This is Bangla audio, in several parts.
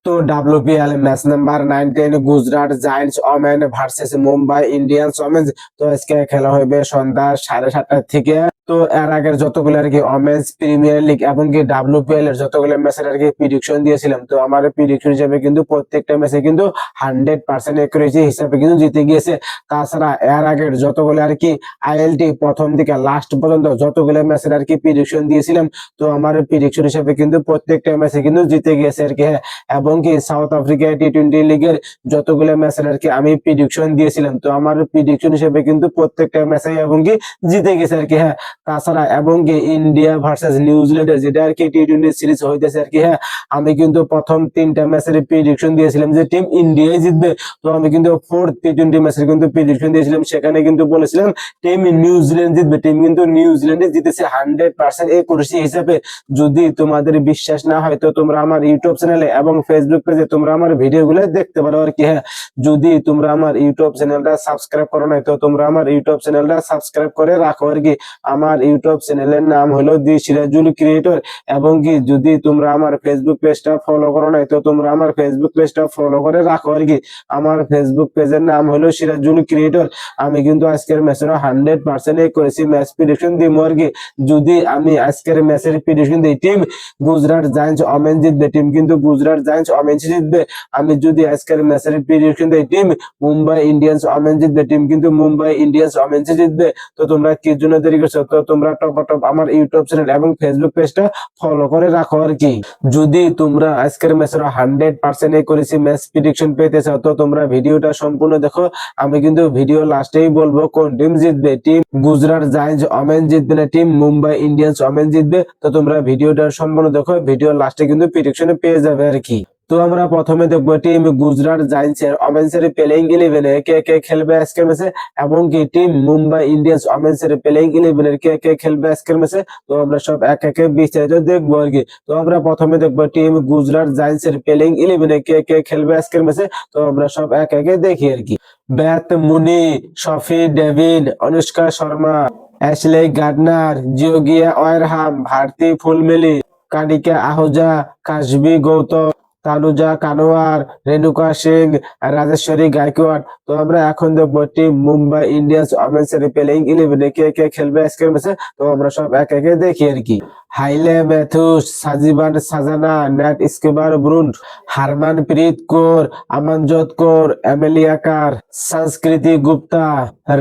তো WPL match number 19 Gujarat giants women versus Mumbai Indians women. তো আজকে খেলা হবে সন্ধ্যা 7:30 থেকে। তো এর আগের যতগুলো আর কি ওমেন্স প্রিমিয়ার লিগ এবং কি WPL এর যতগুলো ম্যাচের আর কি প্রেডিকশন দিয়েছিলাম, তো আমার প্রেডিকশন হিসেবে কিন্তু প্রত্যেকটা ম্যাচে কিন্তু 100% একুরেসি হিসাবে কিন্তু জিতে গিয়েছে। তাছাড়া এর আগের যতগুলো আর কি ILT প্রথম থেকে লাস্ট পর্যন্ত যতগুলো ম্যাচের আর কি প্রেডিকশন দিয়েছিলাম, তো আমার প্রেডিকশন হিসাবে কিন্তু প্রত্যেকটা ম্যাচে কিন্তু জিতে গিয়েছে আর কি। হ্যাঁ, এবং কি সাউথ আফ্রিকা T20 লিগের যতগুলো ম্যাচের আর কি আমি প্রেডিকশন দিয়েছিলাম, তো আমার প্রেডিকশন হিসেবে কিন্তু প্রত্যেকটা ম্যাচে এবং কি জিতে গেছে আর কি। হ্যাঁ, তাছাড়া এবং কি ইন্ডিয়া ভার্সেস নিউজিল্যান্ডের যেটা আর কি T20 সিরিজ হইতেছে আর কি। হ্যাঁ, আমি কিন্তু প্রথম 3টা ম্যাচের প্রেডিকশন দিয়েছিলাম যে টিম ইন্ডিয়াই জিতবে। তো আমি কিন্তু 4th T20 ম্যাচের কিন্তু প্রেডিকশন দিয়েছিলাম, সেখানে কিন্তু বলেছিলাম টিম নিউজিল্যান্ড জিতবে। টিম কিন্তু নিউজিল্যান্ডে জিতেছে 100% একুরেসি হিসাবে। যদি তোমাদের বিশ্বাস না হয় তো তোমরা আমার ইউটিউব চ্যানেলে এবং ফেসবুক পেজে তোমরা আমার ভিডিওগুলো দেখতে পারো আর কি। হ্যাঁ, যদি তোমরা আমার ইউটিউব চ্যানেলটা সাবস্ক্রাইব করো নাই তো তোমরা আমার ইউটিউব চ্যানেলটা সাবস্ক্রাইব করে রাখো আর কি। আমার ইউটিউব চ্যানেলের নাম হলো দি সিরাজুল ক্রিয়েটর। এবং কি যদি তোমরা আমার ফেসবুক পেজটা ফলো করো নাই তো তোমরা আমার ফেসবুক পেজটা ফলো করে রাখো আর কি। আমার ফেসবুক পেজের নাম হলো সিরাজুল ক্রিয়েটর। আমি কিন্তু আজকের ম্যাচের 100% করেছি ম্যাচ প্রেডিকশন দিব আর কি। যদি আমি আজকের ম্যাচের প্রেডিকশন দিই টিম গুজরাট জায়ান্টস ওমেন জিতবে, টিম কিন্তু গুজরাট জায়ান্টস ওমেন জিতবে। আমি যদি আজকের ম্যাচের প্রেডিকশন দিই টিম মুম্বাই ইন্ডিয়ান্স ওমেন জিতবে, টিম কিন্তু মুম্বাই ইন্ডিয়ান্স ওমেন জিতবে। তো তোমরা কি জন্য দেরি করছো? তো তোমরা টপ আমার ইউটিউব চ্যানেল এবং ফেসবুক পেজটা ফলো করে রাখো আর কি। যদি তোমরা আজকের ম্যাচের 100% করেছি ম্যাচ প্রেডিকশন পেতে চাও তো তোমরা ভিডিওটা সম্পূর্ণ দেখো। আমি কিন্তু ভিডিও লাস্টেই বলবো কোন টিম জিতবে, টিম গুজরাট জায়ান্টস ওমেন জিতবে না টিম মুম্বাই ইন্ডিয়ান্স ওমেন জিতবে। তো তোমরা ভিডিওটা সম্পূর্ণ দেখো, ভিডিও লাস্টে কিন্তু প্রেডিকশন পেয়ে যাবে আর কি। তো আমরা প্রথমে দেখবো টিম গুজরাট জায়ান্টস এর ওমেন্স এর প্লেইং 11 কে কে খেলবে আজকের ম্যাচে, এবং কি টিম মুম্বাই ইন্ডিয়ান্স ওমেন্স এর প্লেইং 11 এর কে কে খেলবে আজকের ম্যাচে। তো আমরা সব এক একে বিস্তারিত দেখবো আর কি। তো আমরা প্রথমে দেখবো টিম গুজরাট জায়ান্টস এর প্লেইং 11 কে কে খেলবে আজকের ম্যাচে। তো আমরা সব এক একে দেখি আর কি। Beth Mooney, Sophie Devine, Anushka Sharma, Ashleigh Gardner, জিওগিয়া ওয়ারহাম, ভারতী ফুলমেলি, কানিকা আহুজা, কাশবি গৌতম, তানুজা কানোয়ার, রেণুকা সিং, রাজেশ্বরী গায়কোয়াড়। তো আমরা এখন দেখবো টিম মুম্বাই ইন্ডিয়ান্স ওমেন্স এর প্লেইং 11 কে কে খেলবে আজকের ম্যাচে। তো আমরা সব এক একে দেখি আর কি। হাইলে ম্যাথুস, সাজিবান সাজানা, ন্যাট স্কিবার ব্রুন্ট, হারমানপ্রীত কৌর, আমনজোত কৌর, এমিলিয়া কার, সংস্কৃতি গুপ্তা,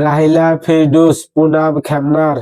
রাহিলা ফিরদৌস, পুনাম খেমনার,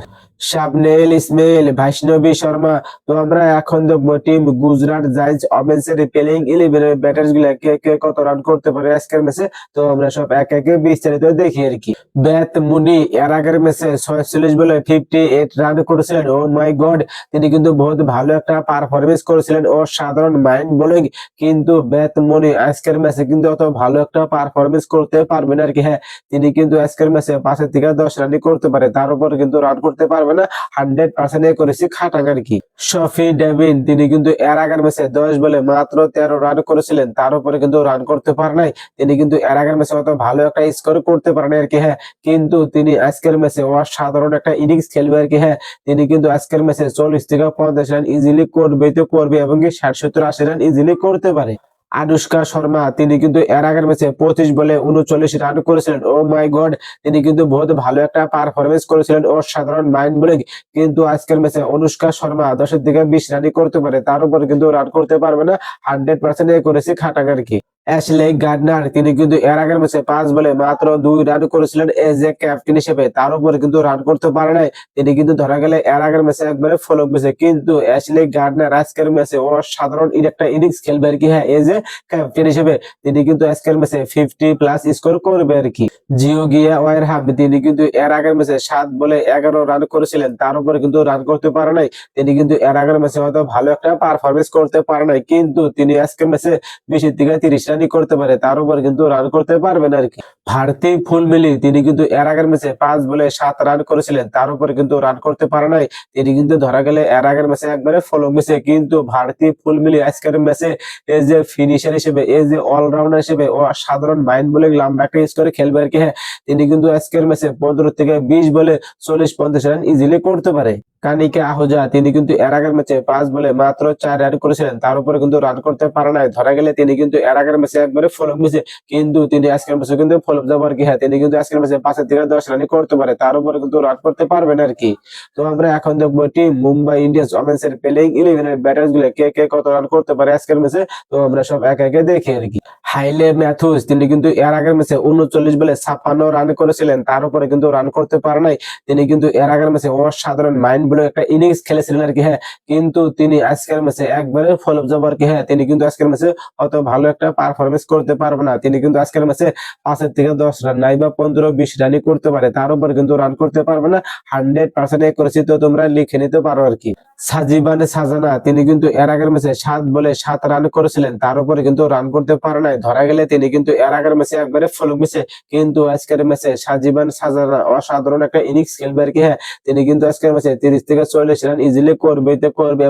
শাবনেল ইসমাইল, বৈষ্ণবী শর্মা। তো আমরা এখন দেখবো টিম গুজরাট জায়ান্টস ওমেন্স এর প্লেইং 11 এর ব্যাটার্স গুলা কে কে কত রান করতে পারে আজকের ম্যাচে। তো আমরা সব এক একে বিস্তারিত দেখি আর কি। ব্যাট মুনি এর আগের ম্যাচে 46 বলে 58 রান করেছিলেন। ও মাই গড, তিনি কিন্তু বহুত ভালো একটা পারফরমেন্স করেছিলেন ও সাধারণ মাইন্ড বোলিং। কিন্তু ব্যাট মুনি আজকের ম্যাচে কিন্তু অত ভালো একটা পারফরমেন্স করতে পারবেন আর কি। হ্যাঁ, তিনি কিন্তু আজকের ম্যাচে 5 থেকে 10 রানই করতে পারে, তার উপর কিন্তু রান করতে পারবে না। 100% করেছি খাটাক আর কি। শফি ডেভিন তিনি কিন্তু এর আগের ম্যাচে 10 বলে মাত্র 13 রান করেছিলেন, তার উপরে কিন্তু রান করতে পারে নাই। তিনি কিন্তু এর আগের ম্যাচে অত ভালো একটা স্কোর করতে পারে না আর কি। হ্যাঁ, কিন্তু তিনি আজকের ম্যাচে অসাধারণ একটা ইনিংস খেলবে আর কি। হ্যাঁ, তিনি কিন্তু আজকের ম্যাচে 40 থেকে 50 রান ইজিলি করবে তো করবে, এবং কি 60-70-80 রান ইজিলি করতে পারে। আনুষ্কা শর্মা তিনি কিন্তু এর আগের ম্যাচে 25 বলে 39 রান করেছিলেন। ও মাই গড, তিনি কিন্তু বহুত ভালো একটা পারফরমেন্স করেছিলেন ও সাধারণ মাইন্ড বোলিং। কিন্তু আজকের ম্যাচে অনুষ্কা শর্মা 10 থেকে 20 রানই করতে পারে, তার উপর কিন্তু রান করতে পারবে না। 100% করেছে খাটাক আর কি। অ্যাশলে গার্ডনার তিনি কিন্তু এর আগের ম্যাচে 5 বলে মাত্র 2 রান করেছিলেন এজ এ ক্যাপ্টেন হিসেবে, তার উপরে কিন্তু রান করতে পারে নাই। তিনি কিন্তু ধরা গেলে এর আগের ম্যাচে একবারে ফলক পেয়েছে। কিন্তু অ্যাশলে গার্ডনার আজকের ম্যাচে অসাধারণ একটা ইনিংস খেলবে আর কি। হ্যাঁ, এজ এ ক্যাপ্টেন হিসেবে তিনি কিন্তু আজকের ম্যাচে 50+ স্কোর করবে আর কি। জিওগিয়া ওয়ারহাম তিনি কিন্তু এর আগের ম্যাচে 7 বলে 11 রান করেছিলেন, তার উপরে কিন্তু রান করতে পারে নাই। তিনি কিন্তু এর আগের ম্যাচে হয়তো ভালো একটা পারফরমেন্স করতে পারে নাই, কিন্তু তিনি আজকের ম্যাচে 20 থেকে 30 রান রানই করতে পারে, তার উপর কিন্তু রান করতে পারবে না আর কি। ভারতী ফুল মিলি তিনি কিন্তু এর আগের ম্যাচে 5 বলে 7 রান করেছিলেন, তার উপরে কিন্তু রান করতে পারে নাই। তিনি কিন্তু ধরা গেলে এর আগের ম্যাচে একবারে ফলো মিসে, কিন্তু ভারতী ফুল মিলি আজকের ম্যাচে এই যে ফিনিশার হিসেবে, এই যে অলরাউন্ডার হিসেবে ও সাধারণ মাইন্ড বলে লম্বা একটা স্কোরে খেলবে আর কি। হ্যাঁ, তিনি কিন্তু আজকের ম্যাচে 15 থেকে 20 বলে 40-50 রান ইজিলি করতে পারে। কানিকে আহুজা তিনি কিন্তু এর আগের ম্যাচে 5 বলে মাত্র 4 রান করেছিলেন, তার উপরে কিন্তু রান করতে পারে নাই। ধরা গেলে তিনি কিন্তু এর আগের ম্যাচে একবারে ফলক মিসে, কিন্তু তিনি আজকের ম্যাচে কিন্তু ফলক যাবো আর কি। হ্যাঁ, তিনি কিন্তু আজকের ম্যাচে 5 থেকে 10 রানই করতে পারে, তার উপরে কিন্তু রান করতে পারবেন আর কি। তো আমরা এখন দেখবো টিম মুম্বাই ইন্ডিয়ান্স ওমেন্স এর প্লেইং 11 ব্যাটার্স গুলো কে কে কত রান করতে পারে আজকের ম্যাচে। তো আমরা সব একে একে দেখি আর কি। হাইলে ম্যাথুস তিনি কিন্তু এর আগের ম্যাচে 39 বলে 56 রান করেছিলেন, তার উপরে কিন্তু রান করতে পারে নাই। তিনি কিন্তু এর আগের ম্যাচে অসাধারণ মাইন্ড বলে একটা ইনিংস খেলেছিলেন আর কি। হ্যাঁ, কিন্তু তিনি আজকের ম্যাচে একবারে ফল অফ যাবার কি। হ্যাঁ, তিনি কিন্তু আজকের ম্যাচে অত ভালো একটা পারফরমেন্স করতে পারবে না। তিনি কিন্তু আজকের ম্যাচে 5 থেকে 10 রান নাই বা 15-20 রানই করতে পারে, তার উপর কিন্তু রান করতে পারবে না। 100% করেছি, তো তোমরা লিখে নিতে পারো আর কি। সাজিবান সাজানা তিনি কিন্তু এর আগের ম্যাচে 7 বলে 7 রান করেছিলেন, তার উপরে কিন্তু রান করতে পারে নাই। ধরা গেলে তিনি কিন্তু এর আগের ম্যাচে একবারে ফলক মিসে, কিন্তু আজকের ম্যাচে সাজিবান সাজানা অসাধারণ একটা ইনিংস খেলবে আর কি। হ্যাঁ, তিনি কিন্তু আজকের ম্যাচে 30 থেকে 40 রান ইজিলি করবে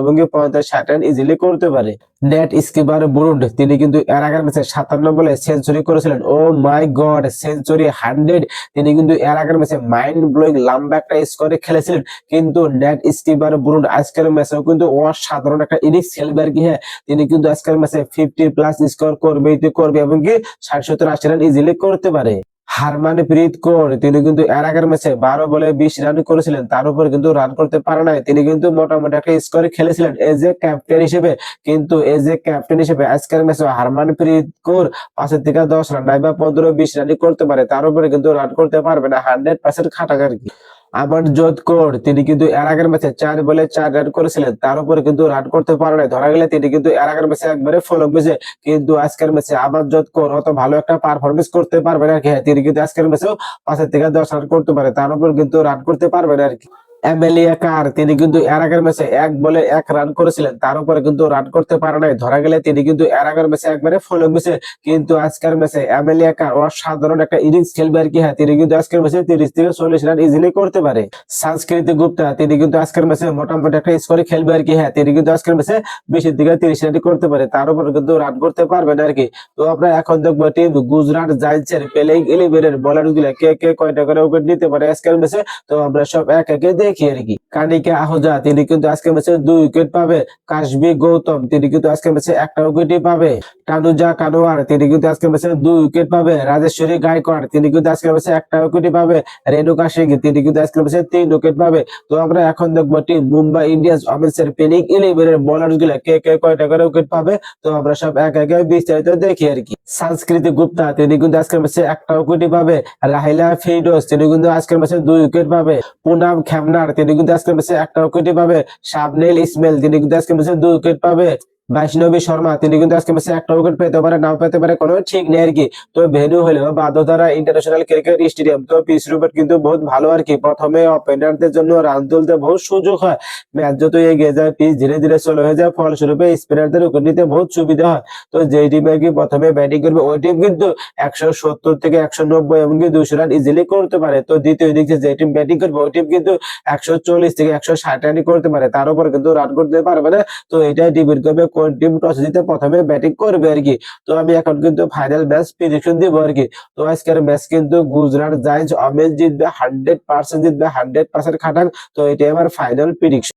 এবং 50-60 রান ইজিলি করতে পারে। নেট স্কিপার ব্রুন্ড তিনি কিন্তু এর আগের ম্যাচে 57 বলে সেঞ্চুরি করেছিলেন। ও মাই গড, সেঞ্চুরি 100! তিনি কিন্তু এর আগের ম্যাচে মাইন্ড ব্লোয়িং লম্বা একটা স্কোরে খেলেছিলেন, কিন্তু নেট স্কিপার ব্রুন্ড আজকের ম্যাচেও কিন্তু অসাধারণ একটা ইনিংস খেলবে আর কি। হ্যাঁ, তিনি কিন্তু আজকের ম্যাচে 50+ স্কোর করবে এবং 60-70-80 রান ইজিলি করতে পারে। হারমানপ্রীত কৌর তিনি কিন্তু এর আগের ম্যাচে 12 বলে 20 রান করেছিলেন, তার উপর কিন্তু রান করতে পারে নাই। তিনি কিন্তু মোটামুটি একটা স্কোরে খেলেছিলেন এজ এ ক্যাপ্টেন হিসেবে, কিন্তু আজকের ম্যাচে হারমানপ্রীত কৌর 5 থেকে 10 রান নাই বা 15-20 রানই করতে পারে, তার উপরে কিন্তু রান করতে পারবে না। 100% খাটাক আর কি। আমনজোত কৌর তিনি কিন্তু এর আগের ম্যাচে 4 বলে 4 রান করেছিলেন, তার উপরে কিন্তু রান করতে পারে নাই। ধরা গেলে তিনি কিন্তু এর আগের ম্যাচে একবারে ফলক মিসে, কিন্তু আজকের ম্যাচে আমনজোত কৌর অত ভালো একটা পারফরমেন্স করতে পারবে না আর কি। হ্যাঁ, তিনি কিন্তু আজকের ম্যাচেও 5 থেকে 10 রান করতে পারে, তার উপর কিন্তু রান করতে পারবে না আর কি। এমেলিয়া কার তিনি কিন্তু এর আগের ম্যাচে 1 বলে 1 রান করেছিলেন, তার উপরে কিন্তু রান করতে পারে নাই। ধরা গেলে তিনি কিন্তু এর আগের ম্যাচে একবারে ফলক মিসে, কিন্তু আজকের ম্যাচে এমেলিয়া কার অসাধারণ একটা ইনিংস খেলবে আর কি। হ্যাঁ, তিনি কিন্তু আজকের ম্যাচে 30 থেকে 40 রান ইজিলি করতে পারে। সংস্কৃতি গুপ্তা তিনি কিন্তু আজকের ম্যাচে মোটামুটি একটা স্কোরে খেলবে আর কি। হ্যাঁ, তিনি কিন্তু আজকের ম্যাচে 20 থেকে 30 রানই করতে পারে, তার উপর কিন্তু রান করতে পারবে না আর কি। তো আমরা এখন দেখবো টিম গুজরাট জায়ান্টস এর প্লেইং 11 এর বোলার গুলা কে কে কয়টা করে উইকেট নিতে পারে আজকের ম্যাচে। তো আমরা সব এক একে দেখি আর কি। কানিকে আহুজা তিনি কিন্তু আজকের ম্যাচে 2 উইকেট পাবে। কাশবি গৌতম তিনি কিন্তু আজকের ম্যাচে একটা উইকেটই পাবে। টানুজা কানোয়ার তিনি কিন্তু আজকের ম্যাচে 2 উইকেট পাবে। রাজেশ্বরী গায়কোয়াড় তিনি কিন্তু আজকের ম্যাচে একটা উইকেটই পাবে। রেণুকা সিং তিনি কিন্তু আজকের ম্যাচে 3 উইকেট পাবে। তো আমরা এখন দেখবো টিম মুম্বাই ইন্ডিয়ান্স ওমেন্স এর প্লেইং 11 এর বোলার গুলা কে কে কয়টা করে উইকেট পাবে। তো আমরা সব এক একে বিস্তারিত দেখি আর কি। সংস্কৃতি গুপ্তা তিনি কিন্তু আজকের ম্যাচে একটা উইকেটই পাবে। রাহিলা ফিরদৌস তিনি কিন্তু আজকের ম্যাচে 2 উইকেট পাবে। পুনাম খেমনার তিনি কিন্তু আজকের ম্যাচে একটা উইকেটই পাবে। শাবনেল ইসমাইল তিনি কিন্তু আজকের ম্যাচে 2 উইকেট পাবে। বৈষ্ণবী শর্মা তিনি কিন্তু আজকে ম্যাচে একটা উইকেট পেতে পারে, নাও পেতে পারে, কোনো ঠিক নেই আর কি। তো ভেন্যু হলো বাদোদারা ইন্টারন্যাশনাল ক্রিকেট স্টেডিয়াম। তো পিচ রুপেট কিন্তু বহুত ভালো আর কি। প্রথমে ওপেনারদের জন্য রান তুলতে বহুত সুযোগ হয়, ম্যাচ যত এগিয়ে যায় পিচ ধীরে ধীরে স্লো হয়ে যায়, ফলস্বরূপে স্পিনারদের উইকেট নিতে বহুত সুবিধা হয়। তো যেই টিম আর কি প্রথমে ব্যাটিং করবে ওই টিম কিন্তু 170 থেকে 190 এবং 200 রান ইজিলি করতে পারে। তো দ্বিতীয় ইনিংসে যে টিম ব্যাটিং করবে ওই টিম কিন্তু 140 থেকে 160 রানই করতে পারে, তার উপর কিন্তু রান করতে পারবে না। তো এটাই ডিপেন্ড করবে কোন টিম টস জিতে প্রথমে ব্যাটিং করবে আর কি। তো আমি এখন কিন্তু ফাইনাল ম্যাচ প্রেডিকশন দিব আর কি। তো আজকের ম্যাচ কিন্তু গুজরাট জায়ান্টস ওমেন্স জিতবে, 100% জিতবে, 100% খাটাক। তো এটাই আমার ফাইনাল প্রেডিকশন।